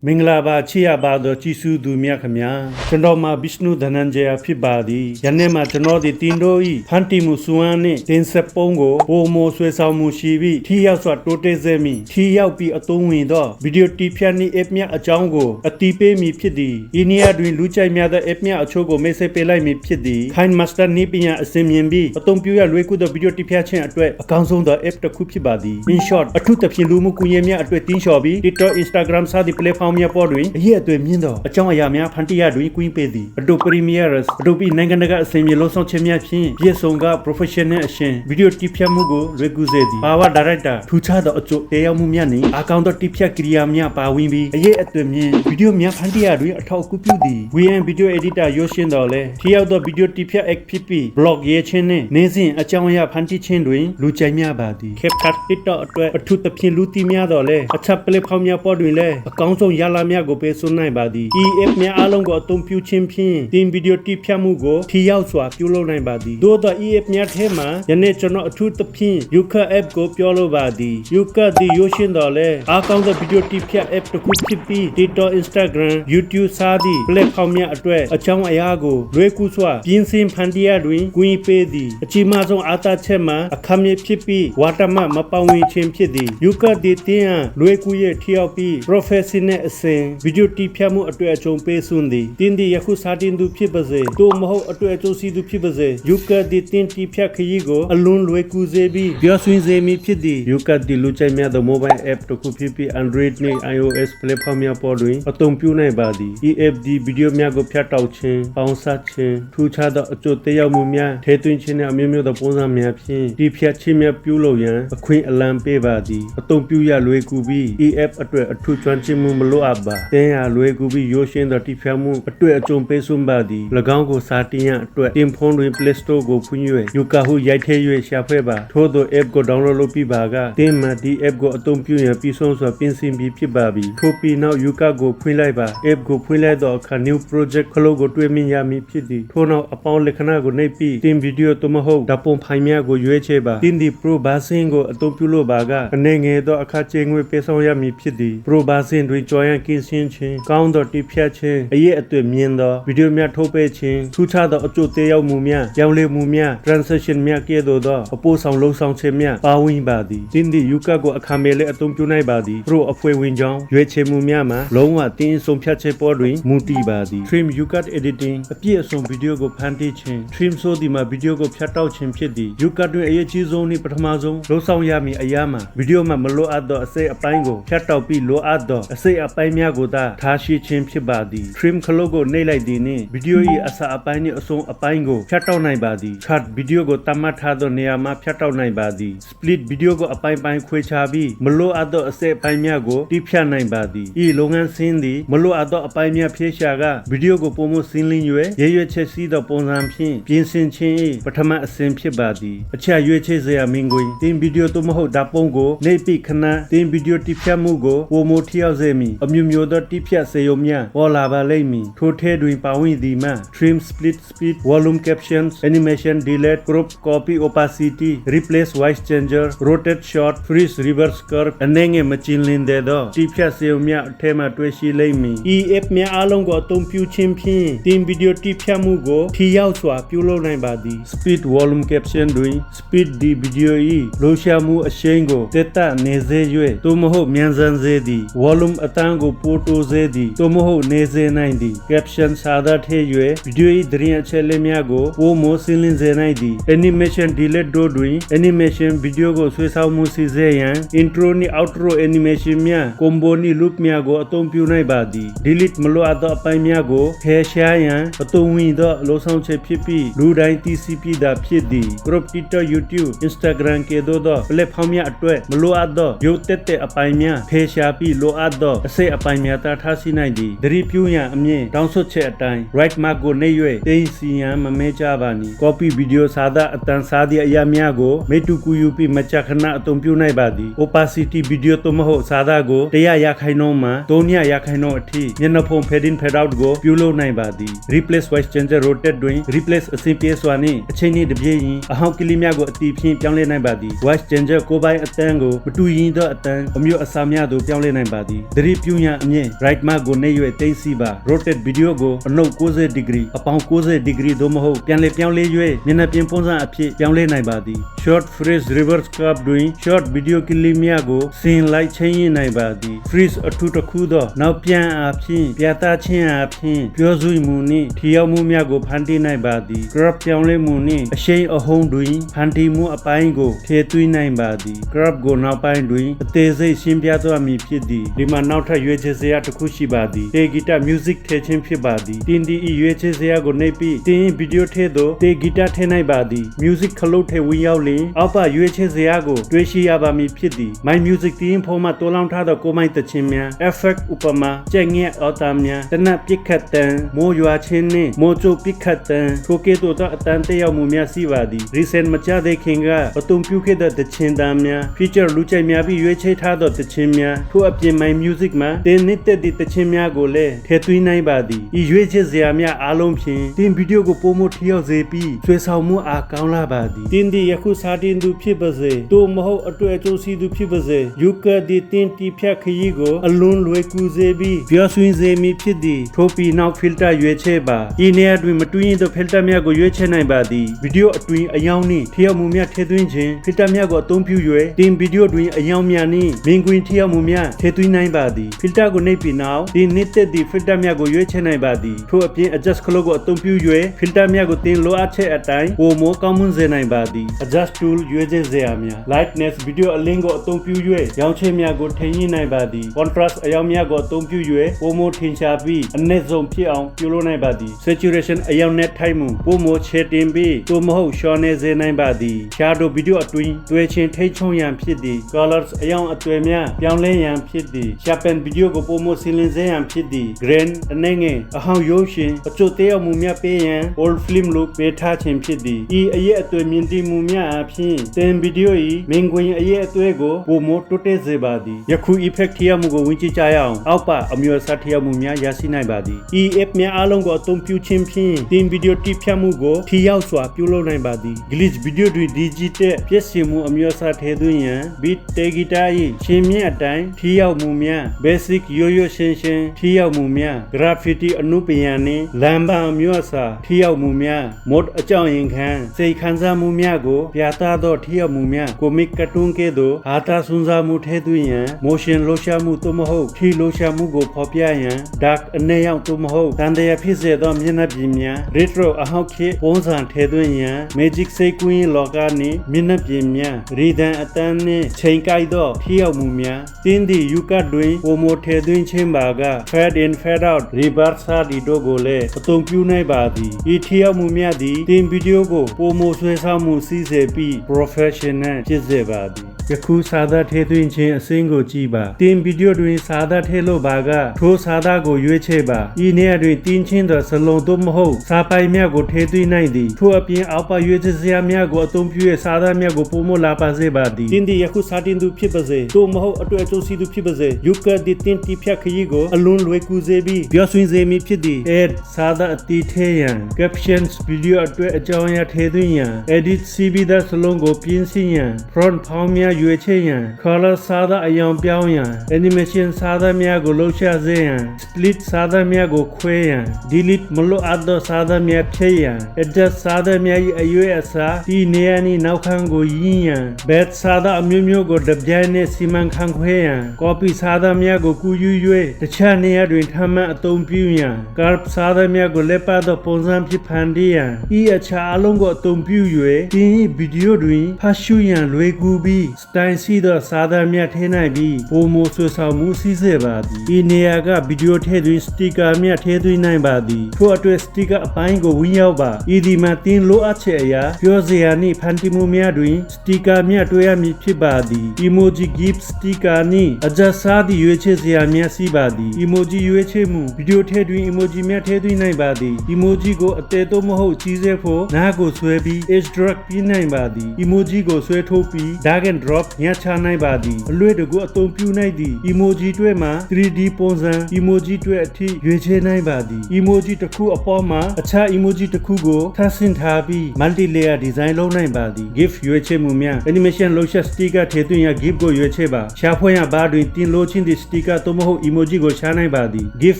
မင်္ဂလာပါချစ်ရပါသောကြည်စုသူမြတ်ခမညာကျွန်တော်မှာဗိရှ္နုဒနန်ဂျေယဖြစ်ပါသည်ယနေ့မှာကျွန်တော်ဒီတင်တို့ဤဖန်တီမှုစွမ်းနှင့်တင်ဆက်ပုံးကိုပုံမောဆွဲဆောင်မှုရှိပြီးထီရောက်စွာတိုးတက်စေမည်ထီရောက်ပြီးအသုံးဝင်သောဗီဒီယိုတီဖြတ်နှင့် app များအကြောင်းကိုအတိပေးမည်ဖြစ်သည်ဤနေရာတွင်လူကြိုက်များသော app များအချို့ကိုမိတ်ဆက်ပေးလိုက်မည်ဖြစ်သည် Kind Master နည်းပညာအစဉ်မြင်ပြီးအသုံးပြုရလွယ်ကူသောဗီဒီယိုတီဖြတ်ခြင်းအတွက်အကောင်းဆုံးသော app တစ်ခုဖြစ်ပါသည် In short အထူးသဖြင့်လူမှုကွန်ရက်များအတွက်တင်းလျှော်ပြီး TikTok Instagram စသည့် platform များပေါ်တွင်အရေးအသွေးမြင့်သောအကြောင်းအရာများဖန်တီးရတွင်ကွင်းပေးသည် Adobe Premiere Adobe နိုင်ငံတကာအစဉ်မြေလုံးဆောင်ခြင်းများဖြင့်ပြည့်စုံက professional အရှင်ဗီဒီယိုတီဖြတ်မှုကိုလွယ်ကူစေသည် Power Director ထူးခြားသောအကျိုးတရားမှုများနှင့်အကောင့်သောတီဖြတ်ကိရိယာများပါဝင်ပြီးအရေးအသွေးမြင့်ဗီဒီယိုများဖန်တီးရတွင်အထောက်အကူပြုသည် VN Video Editor ရွေးရှင်တော်လဲထီရောက်သောဗီဒီယိုတီဖြတ် XPP blog ရေးခြင်းနှင့်နေစဉ်အကြောင်းအရာဖန်တီးခြင်းတွင်လူကြိုက်များပါသည် CapCut TikTok အတွက်အထူးသဖြင့်လူသိများတော်လဲအချက် platform များပေါ်တွင်လဲအကောင်းဆုံးရလဒ်များကိုပေးစွမ်းနိုင်ပါသည် app များအားလုံးကိုအသုံးပြုခြင်းဖြင့်တင်ဗီဒီယိုတီဖြတ်မှုကိုထီရောက်စွာပြုလုပ်နိုင်ပါသည်သို့သော app များထဲမှာယနေ့ကျွန်တော်အထူးသဖြင့် Yuka app ကိုပြောလိုပါသည် Yuka ဒီရွေးရှင်တော်လဲအားကောင်းသောဗီဒီယိုတီဖြတ် app တစ်ခုဖြစ်ပြီး TikTok Instagram YouTube စသည့် platform များအတွက်အကြောင်းအရာကိုလွယ်ကူစွာပြင်ဆင်ဖန်တီးရတွင်ကွင်းပေးသည်အကြီးမားဆုံးအားသာချက်မှာအခမ်းမြဖြစ်ပြီးဝါတမမပောင်းဝင်ခြင်းဖြစ်သည် Yuka ဒီတင်ဟန်လွယ်ကူရဲ့ထီရောက်ပြီး professional အစဉ်ဗီဒီယိုတီဖြတ်မှုအတွက်အကျုံးပေးစွန်းသည်တင်းဒီယခုစာတင်သူဖြစ်ပါစေသို့မဟုတ်အတွက်အကျိုးစီသူဖြစ်ပါစေ Yuka ဒီတင်တီဖြတ်ခရီးကိုအလွန်လွယ်ကူစေပြီးပြောဆွင်းစေမည်ဖြစ်သည် Yuka ဒီလူချိုက်များသော mobile app တစ်ခုဖြစ်ပြီး Android နှင့် iOS platform များပေါ်တွင်အသုံးပြုနိုင်ပါသည် app ဒီဗီဒီယိုများကိုဖြတ်တောက်ခြင်းပေါင်းစပ်ခြင်းထူးခြားသောအကျိုးသက်ရောက်မှုများထည့်သွင်းခြင်းနှင့်အမျိုးမျိုးသောပုံစံများဖြင့်တီဖြတ်ခြင်းများပြုလုပ်ရန်အခွင့်အလမ်းပေးပါသည်အသုံးပြုရလွယ်ကူပြီး app အတွက်အထူးကျွမ်းကျင်မှုမလိုအပ်ပါသင်ရလွယ်ကူပြီးရိုးရှင်းသောတီဖြတ်မှုအတွက်အကျုံးပေးစွမ်းပါသည်၎င်းကိုစာတင်ရန်အတွက်တင်ဖုန်းတွင် Play Store ကိုဖွင့်၍Yuka ဟုရိုက်ထည့်၍ရှာဖွေပါထို့သော app ကို download လုပ်ပြီးပါကတင်မှဒီ app ကိုအသုံးပြုရန်ပြီးဆုံးစွာပြင်ဆင်ပြီးဖြစ်ပါပြီထို့ပြီးနောက် Yuka ကိုဖွင့်လိုက်ပါ app ကိုဖွင့်လိုက်သောအခါ new project ခလို့ကိုတွေ့မြင်ရမည်ဖြစ်သည်ထို့နောက်အပေါင်းလက္ခဏာကိုနှိပ်ပြီးတင်ဗီဒီယိုသို့မဟုတ်ဓာတ်ပုံဖိုင်များကိုရွေးချယ်ပါတင်ဒီ Pro version ကိုအသုံးပြုလို့ပါကအနေငယ်သောအခါကျငွေပေးဆောင်ရမည်ဖြစ်သည် Pro version တွင်ကြော်ရန်ကင်းရှင်းခြင်းကောင်းသောတိဖြတ်ခြင်းအရေးအသွေးမြင့်သောဗီဒီယိုများထုတ်ပေးခြင်းထူးခြားသောအကျိုးသက်ရောက်မှုများပြောင်းလဲမှုများ transition များကဲ့သို့သောအပို့ဆောင်လုံဆောင်ခြင်းများပါဝင်ပါသည်တင်ဒီ Yuka ကိုအခမဲ့လည်းအသုံးပြုနိုင်ပါသည် Pro အဖွဲ့ဝင်ကြောင်းရွေးချယ်မှုများမှာလုံးဝတင်းဆုံးဖြတ်ချက်ပေါ်တွင်မူတည်ပါသည် Trim Yuka editing အပြည့်အစုံဗီဒီယိုကိုဖန်တီးခြင်း Trim ဆိုဒီမှာဗီဒီယိုကိုဖြတ်တောက်ခြင်းဖြစ်သည် Yuka တွင်အရေးကြီးဆုံးနှင့်ပထမဆုံးလုံဆောင်ရမည်အရာမှာဗီဒီယိုမှာမလိုအပ်သောအစိတ်အပိုင်းကိုဖြတ်တောက်ပြီးလိုအပ်သောအစိတ်အပိုင်းများကိုသာထားရှိခြင်းဖြစ်ပါသည် Trim ခလုတ်ကိုနှိပ်လိုက်သည်နှင့်ဗီဒီယို၏အစအပိုင်းနှင့်အဆုံးအပိုင်းကိုဖြတ်တောက်နိုင်ပါသည် Cut ဗီဒီယိုကိုတတ်မှတ်ထားသောနေရာမှာဖြတ်တောက်နိုင်ပါသည် Split ဗီဒီယိုကိုအပိုင်းပိုင်းခွဲခြားပြီးမလိုအပ်သောအစိတ်အပိုင်းများကိုတိဖြတ်နိုင်ပါသည်ဤလုပ်ငန်းစဉ်သည်မလိုအပ်သောအပိုင်းများဖြည့်ရှာကဗီဒီယိုကိုပုံမှုစင်းလင်း၍ရွေးချက်စီးသောပုံစံဖြင့်ပြင်ဆင်ခြင်း၏ပထမအဆင့်ဖြစ်ပါသည်အခြားရွေးချယ်စရာမင်းကွင်းတင်ဗီဒီယိုသို့မဟုတ်ဓာတ်ပုံကိုနေပြီးခဏတင်ဗီဒီယိုတိဖြတ်မှုကိုပုံမှုထျောက်စေမည်အမျိုးမျိုးသောတိဖြတ်စေရုံများပေါ်လာပါလိမ့်မည်ထိုထဲတွင်ပါဝင်သည်မှာ Trim Split Speed Volume Captions Animation Delete Crop Copy Opacity Replace Voice Changer Rotate Shot Freeze Reverse Curve အနေငယ်မကျဉ်းလင်းတဲ့သောတိဖြတ်စေရုံများအထက်မှတွေ့ရှိလိမ့်မည် app များအားလုံးကိုအသုံးပြုခြင်းဖြင့်တင်ဗီဒီယိုတိဖြတ်မှုကိုထီရောက်စွာပြုလုပ်နိုင်ပါသည် Speed Volume Caption တွင် Speed ဒီဗီဒီယို၏လှုပ်ရှားမှုအရှိန်ကိုတက်တနေစေ၍သို့မဟုတ်မြန်ဆန်စေသည် Volume အတန်းကိုပိုတိုးစေသည်သို့မဟုတ်နေစေနိုင်သည် Caption စာသားထည့်၍ဗီဒီယို၏သတင်းအချက်အလက်များကိုပိုမိုစင်းလင်းစေနိုင်သည် Animation Delete တို့တွင် Animation ဗီဒီယိုကိုဆွဲဆောင်မှုစီစေရန် Intro နှင့် Outro Animation များ Combo နှင့် Loop များကိုအသုံးပြုနိုင်ပါသည် Delete မလိုအပ်သောအပိုင်းများကိုဖယ်ရှားရန်အသုံးဝင်သောလုံဆောင်ချက်ဖြစ်ပြီးလူတိုင်းသိရှိပြီးသာဖြစ်သည် Crop TikTok YouTube Instagram ကဲ့သို့သော platform များအတွက်မလိုအပ်သောရုပ်သက်တဲ့အပိုင်းများဖယ်ရှားပြီးလိုအပ်သောအစိတ်အပိုင်းများသာထားရှိနိုင်သည်သတိပြုရန်အမြင့်တောင်းဆိုချက်အတိုင်း right mark ကိုနှိပ်၍တင်စီရန်မမဲကြပါနီ copy video စာသားအတန်းစားသည့်အရာများကိုမေတ္တူကူယူပြီးမကြခဏအသုံးပြုနိုင်ပါသည် opacity video သို့မဟုတ်စာသားကို100%မှ300%အထိမျက်နှာဖုံး fade in fade out ကိုပြုလုပ်နိုင်ပါသည် replace voice changer rotate တွင် replace အဆင့်ပြေစွာနှင့်အချိန်နှင့်တပြေးရင်အဟောင်းကလီများကိုအတီးဖြင့်ပြောင်းလဲနိုင်ပါသည် voice changer ကိုယ်ပိုင်အတန်းကိုမတူရင်သောအတန်းအမျိုးအစားများသို့ပြောင်းလဲနိုင်ပါသည်သတိပြု ပြုရန်အမြင့် right mark ကိုနှိပ်၍တင်စီပါ rotate video ကိုအနှုတ်90 degree အပေါင်း90 degree သို့မဟုတ်ပြန်လည်ပြောင်းလဲ၍မျက်နှာပြင်ပုံစံအဖြစ်ပြောင်းလဲနိုင်ပါသည် short freeze reverse curve တွင် short video clip များကိုဆင်လိုက်ချင်းရင်နိုင်ပါသည် freeze အထူးတစ်ခုသောနောက်ပြန်အားဖြင့်ပြသခြင်းအားဖြင့်ပြောဆိုမှုနှင့်ထီရောက်မှုများကိုဖန်တီးနိုင်ပါသည် curve ပြောင်းလဲမှုနှင့်အရှိန်အဟုန်တွင်ဖန်တီးမှုအပိုင်းကိုထည့်သွင်းနိုင်ပါသည် curve ကိုနောက်ပိုင်းတွင်အသေးစိတ်ရှင်းပြသွားမည်ဖြစ်သည်ဒီမှာနောက်ထပ်ရွေးချယ်စရာတစ်ခုရှိပါသည်တေဂီတာ music ထည့်ခြင်းဖြစ်ပါသည်တင်ဒီရွေးချယ်စရာကိုနှိပ်ပြီးတင်ဗီဒီယိုထည့်သောတေဂီတာထည့်နိုင်ပါသည် music ခလုတ်ထည့်ဝင်ရောက်လျင်အောက်ပါရွေးချယ်စရာကိုတွေ့ရှိရပါမည်ဖြစ်သည် my music တင်ဖော်မှတိုးလောင်းထားသောကိုမိုင်းတခြင်းများ effect ဥပမာကြက်ငှက်အော်တာများတနတ်ပစ်ခတ်တံမိုးရွာခြင်းနှင့်မိုးကြိုပစ်ခတ်တံထိုကဲ့သို့သောအတန်တရောက်မှုများရှိပါသည် recent မကြသေးခင်ကအသုံးပြုခဲ့တဲ့တခြင်းသားများ feature လူကြိုက်များပြီးရွေးချယ်ထားသောတခြင်းများထိုအပြင် my music မှာတင်နစ်တဲ့တခြင်းများကိုလည်းထည့်သွင်းနိုင်ပါသည်ဤရွေးချယ်စရာများအားလုံးဖြင့်တင်ဗီဒီယိုကိုပိုမိုထိရောက်စေပြီးဆွဲဆောင်မှုအားကောင်းလာပါသည်တင်ဒီယခုစာတင်သူဖြစ်ပါစေသို့မဟုတ်အတွေ့အကြုံရှိသူဖြစ်ပါစေယူကဒီတင်တီဖြတ်ခရီးကိုအလွန်လွယ်ကူစေပြီးပြောဆွင်းစေမည်ဖြစ်သည်ထို့ပြီးနောက် filter ရွေးချယ်ပါဤနေရာတွင်မတူရင်သော filter များကိုရွေးချယ်နိုင်ပါသည်ဗီဒီယိုအတွင်းအယောင်နှင့်ထိရောက်မှုများထည့်သွင်းခြင်း filter များကိုအသုံးပြု၍တင်ဗီဒီယိုတွင်အယောင်များနှင့်မြင်ကွင်းထိရောက်မှုများထည့်သွင်းနိုင်ပါသည် filter ကိုနှိပ်ပြီးနောက်တင်နစ်တဲ့သည့် filter များကိုရွေးချယ်နိုင်ပါသည်ထို့အပြင် adjust ခလုတ်ကိုအသုံးပြု၍ filter များကိုတင်လိုအပ်ချက်အတိုင်းပိုမိုကောင်းမွန်စေနိုင်ပါသည် adjust tool ရွေးချယ်စရာများ lightness ဗီဒီယိုအလင်းကိုအသုံးပြု၍ရောင်ခြည်များကိုထိန်းညှိနိုင်ပါသည် contrast အယောင်များကိုအသုံးပြု၍ပိုမိုထင်ရှားပြီးအနည်းဆုံးဖြစ်အောင်ပြုလုပ်နိုင်ပါသည် saturation အယောင်နဲ့ထိုက်မှုပိုမိုချဲ့တင်ပြီးသို့မဟုတ်လျှော့နေစေနိုင်ပါသည် shadow ဗီဒီယိုအတွင်းတွေ့ချင်းထိတ်ချုံရန်ဖြစ်သည် colors အယောင်အသွယ်များပြောင်းလဲရန်ဖြစ်သည် sharpen ဗီဒီယိုကိုပိုမိုဆင်လင်းစေရန်ဖြစ်သည် grain အနှဲငယ်အဟောင်ရိုးရှင်အကျိုးသေးအောင်မှုများပေးရန် old film look ပေးထားခြင်းဖြစ်သည်ဤအရဲ့အသွယ်မြင့်တည်မှုများအဖြစ်တင်ဗီဒီယို၏မင်ကွင်းအရဲ့အသွယ်ကိုပိုမိုတိုးတက်စေပါသည်ယခု effect ထည့်မှုကိုဝင်ကြည့်ကြရအောင်အောက်ပါအမျိုးအစားထည့်မှုများရရှိနိုင်ပါသည်ဤ app များအားလုံးကိုအသုံးပြုခြင်းဖြင့်တင်ဗီဒီယိုတိဖြတ်မှုကိုထိရောက်စွာပြုလုပ်နိုင်ပါသည် glitch ဗီဒီယိုတွင် digital ပြည့်စုံမှုအမျိုးအစားထည့်သွင်းရန် beat တေဂီတာ၏ချင်းမြင့်အတိုင်းထိရောက်မှုများ basic ရိုးရိုးရှင်းရှင်းထိရောက်မှုများ graffiti အနုပညာနှင့်လမ်းပန်းအမျိုးအစားထိရောက်မှုများ mode အကြောင်းရင်ခံစိတ်ခံစားမှုများကိုပြသသောထိရောက်မှုများ comic cartoon ကဲ့သို့အာသာစွန်းစားမှုထည့်သွင်းရန် motion လှုပ်ရှားမှုသို့မဟုတ်ထိလှုပ်ရှားမှုကိုဖော်ပြရန် dark အနည်းရောက်သို့မဟုတ်တန်တရားဖြစ်စေသောမျက်နှာပြင်များ retro အဟောက်ခေတ်ပုံစံထည့်သွင်းရန် magic စိတ်ကူးလောကနှင့်မျက်နှာပြင်များ rhythm အတန်းနှင့်ချိန်ကိုက်သောထိရောက်မှုများတင်းသည့် UCAT တွင်ပိုမိုထည့်သွင်းခြင်းပါက fade in fade out reverse ဒီတို့ကိုလည်းအသုံးပြုနိုင်ပါသည်ဤထိရောက်မှုများသည်တင်ဗီဒီယိုကိုပိုမိုဆွဲဆောင်မှုစီးစေပြီး professional ဖြစ်စေပါသည်ယခုစာသားထည့်သွင်းခြင်းအစင်းကိုကြည့်ပါတင်ဗီဒီယိုတွင်စာသားထည့်လို့ပါကထိုစာသားကိုရွေးချယ်ပါဤနေရာတွင်တင်းချင်းသောစလုံးသို့မဟုတ်စာပိုင်များကိုထည့်သွင်းနိုင်သည်ထိုအပြင်အောက်ပါရွေးချယ်စရာများကိုအသုံးပြု၍စာသားများကိုပိုမိုလာပါစေပါသည်တင်းဒီယခုစာတင်သူဖြစ်ပါစေသို့မဟုတ်အတွေ့အကြုံရှိသူဖြစ်ပါစေယူကဒီတင်တီဖြတ်ခရီးကိုအလွန်လွယ်ကူစေပြီးပြောဆွင်းစေမည်ဖြစ်သည် add စာသားအတီးထည့်ရန် captions ဗီဒီယိုအတွက်အကြောင်းအရာထည့်သွင်းရန် edit စီးပြီးသားစလုံးကိုပြင်ဆင်ရန် front ဖောင်းများရွေးချယ်ရန် color စာသားအယောင်ပြောင်းရန် animation စာသားများကိုလှုပ်ရှားစေရန် split စာသားများကိုခွဲရန် delete မလိုအပ်သောစာသားများဖြည့်ရန် adjust စာသားများ၏အရွယ်အစားဒီနေရာနှင့်နောက်ခံကိုယင်းရန် batch စာသားအမျိုးမျိုးကိုတပြိုင်နက်စီမံခန့်ခွဲရန် copy စာသားများကိုကူးယူ၍တခြားနေရာတွင်ထပ်မံအသုံးပြုရန် curve စာသားများကိုလက်ပတ်သောပုံစံဖြစ်ဖန်တီးရန်ဤအခြားအလုံးကိုအသုံးပြု၍တင်၏ဗီဒီယိုတွင်ဖတ်ရှုရန်လွယ်ကူပြီးစတိုင်စီသောစာသားများထည့်နိုင်ပြီးပိုမိုဆွေဆောင်မှုစီးစေပါသည်ဤနေရာကဗီဒီယိုထည့်သွင်းစတီကာများထည့်သွင်းနိုင်ပါသည်ထို့အတွက်စတီကာအပိုင်းကိုဝင်ရောက်ပါဤဒီမှာတင်လိုအပ်ချက်အရာပြောစရာနှင့်ဖန်တီးမှုများတွင်စတီကာများတွေ့ရမည်ဖြစ်ပါသည် emoji gif စတီကာနှင့်အကြစားသည့်ရွေးချယ်စရာများရှိပါသည် emoji ရွေးချယ်မှုဗီဒီယိုထည့်သွင်း emoji များထည့်သွင်းနိုင်ပါသည် emoji ကိုအသေးသို့မဟုတ်ကြီးစေဖို့နားကိုဆွဲပြီး edge drag ပြနိုင်ပါသည် emoji ကိုဆွဲထိုးပြီး drag and drop drop ညချနိုင်ပါသည်အလွယ်တကူအသုံးပြုနိုင်သည် emoji တွေမှာ 3D ပုံစံ emoji တွေအထိရွေးချယ်နိုင်ပါသည် emoji တစ်ခုအပေါ်မှာအခြား emoji တစ်ခုကိုထပ်ဆင့်ထားပြီး multi layer design လုပ်နိုင်ပါသည် GIF ရွေးချယ်မှုများ animation လှုပ်ရှား sticker ထည့်သွင်းရ GIF ကိုရွေးချယ်ပါရှာဖွေရဘာတွင်တင်လို့ချင်းသည့် sticker သို့မဟုတ် emoji ကိုရှာနိုင်ပါသည် GIF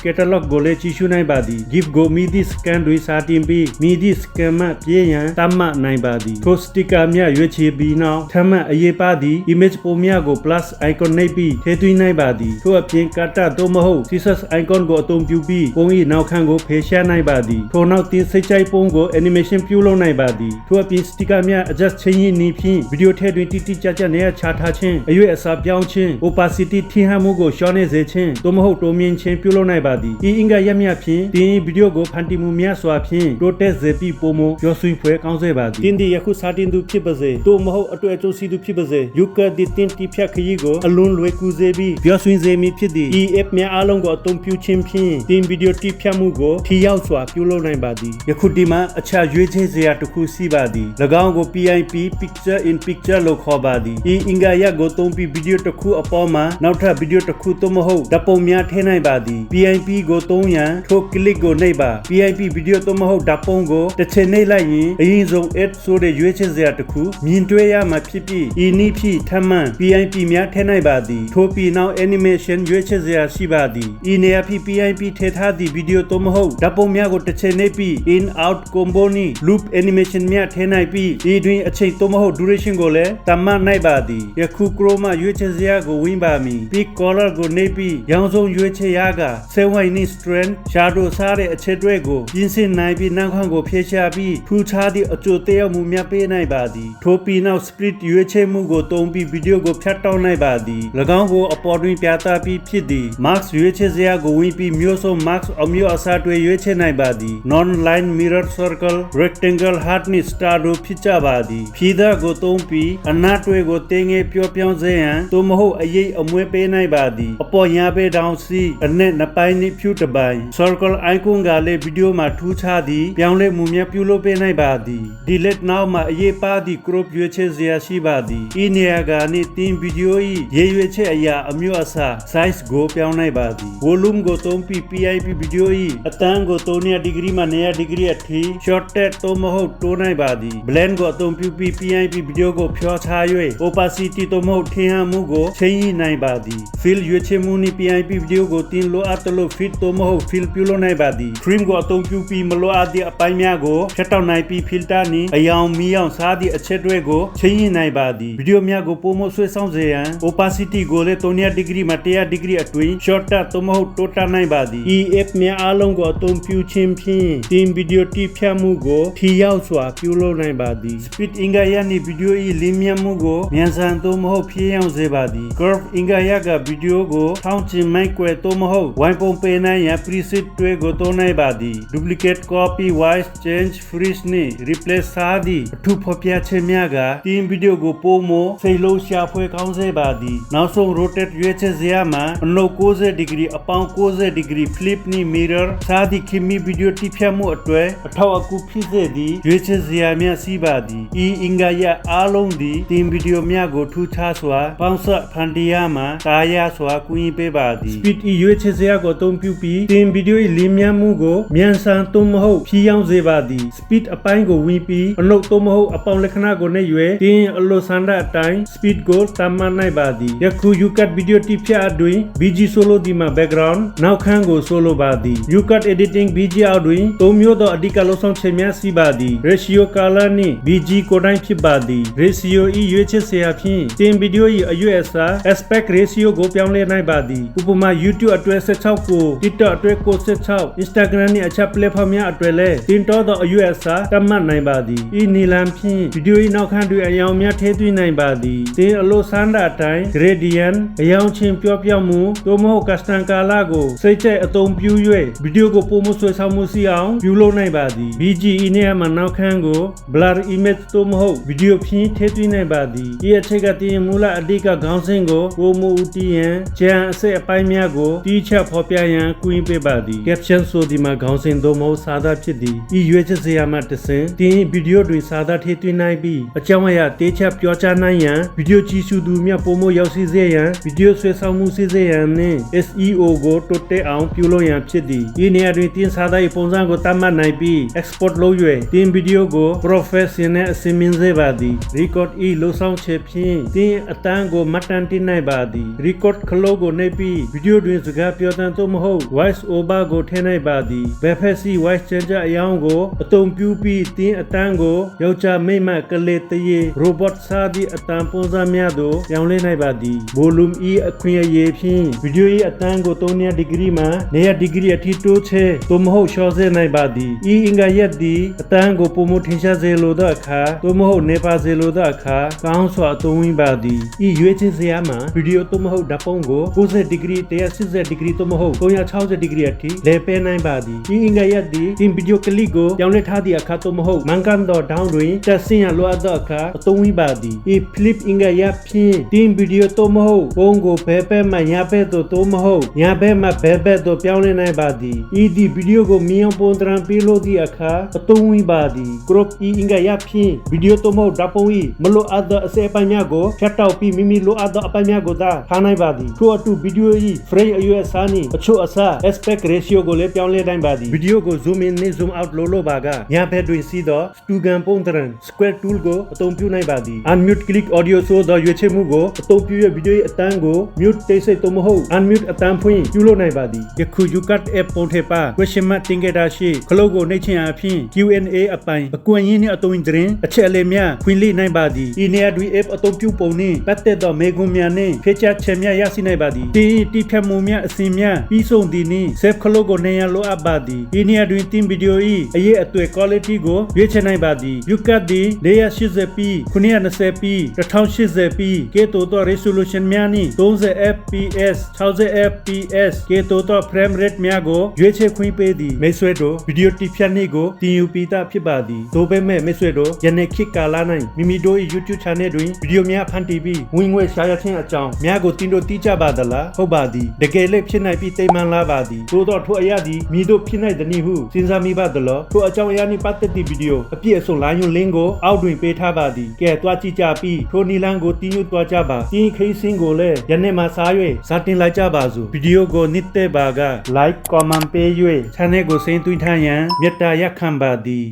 catalog ကိုလည်းကြည့်ရှုနိုင်ပါသည် GIF ကိုမိသည့် scan တွေစာတင်ပြီးမိသည့် scan မှပြေးရန်တတ်မှတ်နိုင်ပါသည်ထို sticker များရွေးချယ်ပြီးနောက်ထပ်မံအရေးပါသည့် image ပုံများကို plus icon နှိပ်ပြီးထည့်သွင်းနိုင်ပါသည်ထိုအပြင် kata သို့မဟုတ် scissors icon ကိုအသုံးပြုပြီးပုံ၏နောက်ခန်းကိုဖယ်ရှားနိုင်ပါသည်ထိုနောက်တင်စိတ်ကြိုက်ပုံကို animation ပြုလုပ်နိုင်ပါသည်ထိုအပြင် sticker များ adjust ချင်းရင်းနည်းဖြင့် video ထည့်တွင်တိတိကျကျနေရာချထားခြင်းအရွယ်အစားပြောင်းခြင်း opacity ထင်ဟမှုကိုရှော့နေစေခြင်းသို့မဟုတ်တိုးမြင့်ခြင်းပြုလုပ်နိုင်ပါသည်ဤအင်္ဂါရပ်များဖြင့်တင် video ကိုဖန်တီးမှုများစွာဖြင့်တိုးတက်စေပြီးပုံမပြောဆွေးဖွယ်ကောင်းစေပါသည်တင်ဒီယခုစာတင်သူဖြစ်ပါစေသို့မဟုတ်အတွေ့အကြုံရှိသူဖြစ်ပါစေ you can ဒီတင်တိဖြတ်ခရီးကိုအလွန်လွယ်ကူစေပြီးပြောဆွေးစေမည်ဖြစ်သည်ဤ app များအားလုံးကိုအသုံးပြုခြင်းဖြင့်တင် video တိဖြတ်မှုကိုထိရောက်စွာပြုလုပ်နိုင်ပါသည်ယခုဒီမှာအခြားရွေးချယ်စရာတစ်ခုရှိပါသည်၎င်းကို PIP picture in picture လို့ခေါ်ပါသည်ဤအင်္ဂါရပ်ကိုသုံးပြီး video တစ်ခုအပေါ်မှာနောက်ထပ် video တစ်ခုသို့မဟုတ်ဓာတ်ပုံများထည့်နိုင်ပါသည် PIP ကိုသုံးရန်ထို click ကိုနှိပ်ပါ PIP video သို့မဟုတ်ဓာတ်ပုံကိုတစ်ချိန်နှိပ်လိုက်ရင်အရင်ဆုံး add ဆိုတဲ့ရွေးချယ်စရာတစ်ခုမြင်တွေ့ရမှာဖြစ်ပြီးဤနည်းဖြင့်ထပ်မံ PIP များထည့်နိုင်ပါသည်ထိုပြီးနောက် animation ရွေးချယ်စရာရှိပါသည်ဤနေရာဖြင့် PIP ထည့်ထားသည့် video သို့မဟုတ်ဓာတ်ပုံများကိုတစ်ချိန်နှိပ်ပြီး in out combo နှင့် loop animation များထည့်နိုင်ပြီးဤတွင်အချိန်သို့မဟုတ် duration ကိုလည်းသတ်မှတ်နိုင်ပါသည်ယခု Chrome ရွေးချယ်စရာကိုဝင်ပါမည် pick color ကိုနှိပ်ပြီးရောင်စုံရွေးချယ်ရက 7 white strength shadow စားတဲ့အချက်တွေကိုပြင်ဆင်နိုင်ပြီးနောက်ခံကိုဖြည့်ချပြီးထူခြားသည့်အကျိုးသက်ရောက်မှုများပေးနိုင်ပါသည်ထိုပြီးနောက် split ရွေးချယ်မှုကိုသုံးပြီး video ကိုဖြတ်တောက်နိုင်ပါသည်၎င်းကိုအပေါ်တွင်ပြသပြီးဖြစ်သည် marks ရွေးချယ်စရာကိုဝင်ပြီးမျိုးစုံ marks အမျိုးအစားတွေရွေးချယ်နိုင်ပါသည် non line mirror circle rectangle heart နှင့် star တို့ဖြစ်ကြပါသည်ဖြည့်သားကိုသုံးပြီးအနားတွေကိုတင်းငယ်ပြောပြောင်းစေရန်သို့မဟုတ်အရေးအမွေးပေးနိုင်ပါသည်အပေါ်ညာဘက်တောင်စီအနက်နှစ်ပိုင်းနှင့်ဖြူတစ်ပိုင်း circle icon ကလည်း video မှာထူးခြားသည့်ပြောင်းလဲမှုများပြုလုပ်ပေးနိုင်ပါသည် delete now မှာအရေးပါသည့် crop ရွေးချယ်စရာရှိပါသည်ဤနေရာကနေတင် video ၏ရေးရွေးချက်အရာအမျိုးအစား size ကိုပြောင်းနိုင်ပါသည် volume ကိုသုံးပြီး PIP video ၏အတန်းကို300 degree မှ 900 degree အထိ shortcut သို့မဟုတ်တိုးနိုင်ပါသည် blend ကိုအသုံးပြုပြီး PIP video ကိုဖြောချ၍ opacity သို့မဟုတ်ထင်ဟမှုကိုချိန်ရနိုင်ပါသည် fill ရွေးချယ်မှုနှင့် PIP video ကိုတင်လိုအပ်သလို fit သို့မဟုတ် fill ပြုလုပ်နိုင်ပါသည် trim ကိုအသုံးပြုပြီးမလိုအပ်သည့်အပိုင်းများကိုဖြတ်တောက်နိုင်ပြီး filter နှင့်အယောင်မီးအောင်စားသည့်အချက်တွေကိုချိန်ရနိုင်ပါသည် video များကိုပုံမဆွဲဆောင်စေရန် opacity ကိုလည်း300 degree မှ 100 degree အတွင်း shortcut သို့မဟုတ်တိုးတက်နိုင်ပါသည် app များအားလုံးကိုအသုံးပြုခြင်းဖြင့်တင် video တိဖြတ်မှုကိုထိရောက်စွာပြုလုပ်နိုင်ပါသည် speed အင်္ဂါရပ်နှင့် video ၏လင်းမြမှုကိုမြန်ဆန်သို့မဟုတ်ဖြည့်ရောင်စေပါသည် curve အင်္ဂါရပ်က video ကိုထောင်းချင်မိုက်ကွယ်သို့မဟုတ်ဝိုင်းပုံပေးနိုင်ရန် preset တွေကိုသုံးနိုင်ပါသည် duplicate copy voice change freeze နှင့် replace စားသည့်အထူးဖော်ပြချက်များကတင် video ကိုပိုမိုစိတ်လုံးရှာဖွေကောင်းစေပါသည်နောက်ဆုံး rotate ရွေးချယ်စရာမှာအနှုတ်90 degree အပေါင်း90 degree flip နှင့် mirror စားသည့်ခင်မီ video တိဖြတ်မှုအတွက်အထောက်အကူဖြစ်စေသည့်ရွေးချယ်စရာများရှိပါသည်ဤအင်္ဂါရပ်အားလုံးသည်တင် video များကိုထူးခြားစွာပေါင်းစပ်ဖန်တီးရမှာတာယာစွာကူညီပေးပါသည် speed ရွေးချယ်စရာကိုအသုံးပြုပြီးတင် video ၏လင်းမြမှုကိုမြန်ဆန်သို့မဟုတ်ဖြည့်ရောင်စေပါသည် speed အပိုင်းကိုဝင်ပြီးအနှုတ်သို့မဟုတ်အပေါင်းလက္ခဏာကိုနှိပ်၍တင်အလိုဆန္ဒအတိုင်း speed ကိုတတ်မှတ်နိုင်ပါသည်ယခု YouCut video တိဖြတ်အတွင်း BG solo ဒီမှာ background နောက်ခန်းကို solo ပါသည် YouCut editing BG အောက်တွင်သုံးမျိုးသောအဓိကလှုပ်ဆောင်ချက်များရှိပါသည် ratio color နှင့် BG ကိုယ်တိုင်ဖြစ်ပါသည် ratio ၏ရွေးချယ်စရာဖြင့်တင် video ၏အရွယ်အစား aspect ratio ကိုပြောင်းလဲနိုင်ပါသည်ဥပမာ YouTube အတွက်16ကို TikTok အတွက်16 Instagram နှင့်အခြား platform များအတွက်လည်းတင်တော်သောအရွယ်အစားတတ်မှတ်နိုင်ပါသည်ဤနီလန်ဖြင့် video ၏နောက်ခန်းတွင်အယောင်များထည့်သွင်းနိုင်ပါသည်တင်အလိုဆန္ဒအတိုင်း gradient အယောင်ချင်းပြောင်းမှုသို့မဟုတ် custom color ကိုစိတ်ကြိုက်အသုံးပြု၍ video ကိုပုံမဆွဲဆောင်မှုရှိအောင်ပြုလုပ်နိုင်ပါသည် BGE နဲ့မှနောက်ခန်းကို blur image သို့မဟုတ် video ဖြင့်ထည့်သွင်းနိုင်ပါသည်ဤအချက်ကတင်မူလအဓိကခေါင်းစဉ်ကိုပုံမဦးတည်ရန်ကြံအစိတ်အပိုင်းများကိုတိကျဖော်ပြရန်ကူညီပေးပါသည် caption ဆိုဒီမှာခေါင်းစဉ်သို့မဟုတ်စာသားဖြစ်သည်ဤရွေးချယ်စရာမှတစ်ဆင့်တင် video တွင်စာသားထည့်သွင်းနိုင်ပြီးအကြောင်းအရာတေချပြောကြားနိုင် ထားရန်ဗီဒီယိုကြည့်ရှုသူများပုံမရောက်စီစေရန်ဗီဒီယိုဆွဲဆောင်မှုစီစေရန်နှင့် SEO ကိုတိုးတက်အောင်ပြုလုပ်ရန်ဖြစ်သည်ဒီနေရာတွင်တင်စားသည့်ပုံစံကိုတတ်မှတ်နိုင်ပြီး export လုပ်၍တင်ဗီဒီယိုကို professional အဆင့်မြင့်စေပါသည် record ဤလုံဆောင်ချက်ဖြင့်တင်အတန်းကိုမှတ်တမ်းတင်နိုင်ပါသည် record ခလို့ကိုနှိပ်ပြီးဗီဒီယိုတွင်စကားပြောတန်းသို့မဟုတ် voice over ကိုထည့်နိုင်ပါသည်ဘယ်ဖက်စီ voice changer အယောင်ကိုအသုံးပြုပြီးတင်အတန်းကိုယောက်ျားမိန်းမကလေးတရေ robot စားသည့်အတန်းပုံစံများသို့ပြောင်းလဲနိုင်ပါသည် volume ဤအခွင့်အရေးဖြင့်ဗီဒီယို၏အတန်းကို300ဒီဂရီမှ900ဒီဂရီအထိတိုးချဲ့သို့မဟုတ်လျှော့စေနိုင်ပါသည်ဤအင်္ဂါရက်သည်အတန်းကိုပုံမထင်ရှားစေလိုသောအခါသို့မဟုတ်နေပါစေလိုသောအခါကောင်းစွာအသုံးဝင်ပါသည်ဤရွေးချယ်စရာမှာဗီဒီယိုသို့မဟုတ်ဓာတ်ပုံကို90ဒီဂရီ180ဒီဂရီသို့မဟုတ်360ဒီဂရီအထိလဲပေးနိုင်ပါသည်ဤအင်္ဂါရက်သည်တင်ဗီဒီယိုကလစ်ကိုပြောင်းလဲထားသည့်အခါသို့မဟုတ်မှန်ကန်သောဒေါင်းတွင်တက်ဆင်းရလိုအပ်သောအခါအသုံးဝင်ပါသည်ဤ flip အင်္ဂါရက်ဖြင့်တင်ဗီဒီယိုသို့မဟုတ်ပုံကိုဘယ်ဘက်မှညာဘက်သို့သို့မဟုတ်ညာဘက်မှဘယ်ဘက်သို့ပြောင်းလဲနိုင်ပါသည်ဤသည့်ဗီဒီယိုကိုမြင်အောင်ပုံသဏ္ဍာန်ပေးလို့သည့်အခါအသုံးဝင်ပါသည် crop ဤအင်္ဂါရပ်ဖြင့်ဗီဒီယိုသို့မဟုတ်ဓာတ်ပုံ၏မလိုအပ်သောအစိတ်အပိုင်းများကိုဖြတ်တောက်ပြီးမိမိလိုအပ်သောအပိုင်းများကိုသာထားနိုင်ပါသည်ထို့အတူဗီဒီယို၏ frame အရွယ်အစားနှင့်အချို့အစား aspect ratio ကိုလည်းပြောင်းလဲနိုင်ပါသည်ဗီဒီယိုကို zoom in နှင့် zoom out လုပ်ပါကညာဘက်တွင်ရှိသော Stugan ပုံသဏ္ဍာန် square tool ကိုအသုံးပြုနိုင်ပါသည် unmute click audio ဆိုသောရွေးချယ်မှုကိုအသုံးပြု၍ဗီဒီယို၏အတန်းကို mute တိတ်ဆိတ်သို့မဟုတ် unmute အတန်းဖွင့်ပြုလုပ်နိုင်ပါသည်ယခု UCut app ပုံထဲပါ question mark တင်ခဲ့တာရှိခလုတ်ကိုနှိပ်ချင်အဖြစ် Q&A အပိုင်းအကွင့်ရင်းနှင့်အသုံးတွင်အချက်အလက်များဖွင့်လှစ်နိုင်ပါသည်ဤနေရာတွင် app အသုံးပြုပုံနှင့်ပတ်သက်သောမေးခွန်းများနှင့်ဖြေကြားချက်များရရှိနိုင်ပါသည်တိဖြတ်မှုများအစီအများပြီးဆုံးသည်နှင့် save ခလုတ်ကိုနေရန်လိုအပ်ပါသည်ဤနေရာတွင်တင်ဗီဒီယို၏အရေးအသွေး quality ကိုရွေးချယ်နိုင်ပါသည် UCut သည် 480p 920p 1080p ကဲ့သို့သော resolution များနှင့် 30fps 60fps ကဲ့သို့သော frame rate များကိုရွေးချယ်ခွင့်ပေးသည်မိတ်ဆွေတို့ဗီဒီယိုတိဖြတ်နည်းကိုတင်ယူပြီးသားဖြစ်ပါသည်သို့ပေမဲ့မိတ်ဆွေတို့ယနေ့ခေတ်ကာလ၌မိမိတို့၏ YouTube channel တွင်ဗီဒီယိုများဖန်တီးပြီးဝင်ငွေရှာရခြင်းအကြောင်းများကိုတင်တို့သိကြပါသလားဟုတ်ပါသည်တကယ်လည်းဖြစ်နိုင်ပြီးတိမ်မှန်လာပါသည်သို့သောထိုအရာသည်မိတို့ဖြစ်နိုင်သည်ဟုစဉ်းစားမိပါသလားထိုအကြောင်းအရာနှင့်ပတ်သက်သည့်ဗီဒီယိုအပြည့်အစုံလာယွန် link ကိုအောက်တွင်ပေးထားပါသည်ကဲတွားကြည့်ကြပြီးထိုနီလန်းကိုတင်ယူတွားကြပါတင်ခိစင်းကိုလည်းယနေ့မှစား၍စတင်လိုက်ကြပါစို့ဗီဒီယိုကိုနှစ်သက်ပါက like comment ပေး၍ channel ကိုစိန်သွင်းထားရန်မေတ္တာရပ်ခံပါသည်